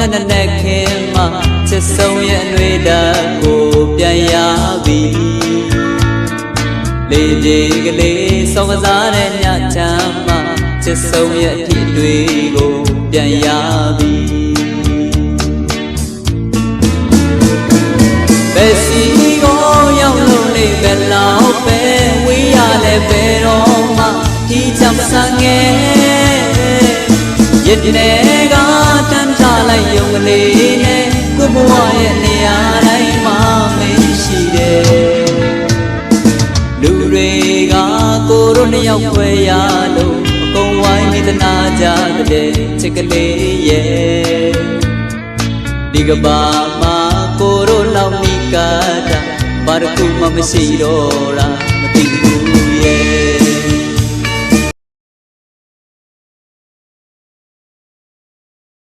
နဲ့ခင်မှချစ်ဆုံးရဲ့အနှွေဓာတ်ကိုပြန်ရပြီလေပြေကလေးစောကစားတဲ့ညချမ်းမှချစ်ဆုံးရဲ့အဖြစ်တွေကိုပြန်ရပြီဘယ်စီကိုရောက်လို့နေဘယ်လောက်ပဲဝေးရလဲဘယ်တော့မှဒီချမ်းဆန်းငယ်ရစ်နေကတန်းချလိုက်ရုံကလေးနဲ့ကိုဘဝရဲ့နေရာတိုင်းမှာမရှိတယ်လူတွေကကိုတို့နှစ်ယောက်ခွဲရလို့အကုန်ဝိုင်းနေသနာကြတဲ့ချစ်ကလေးရဲ့ဒီကဘာမှာကိုတို့လောက်မိကတာဘာတစ်ခုမှမရှိတော့တာ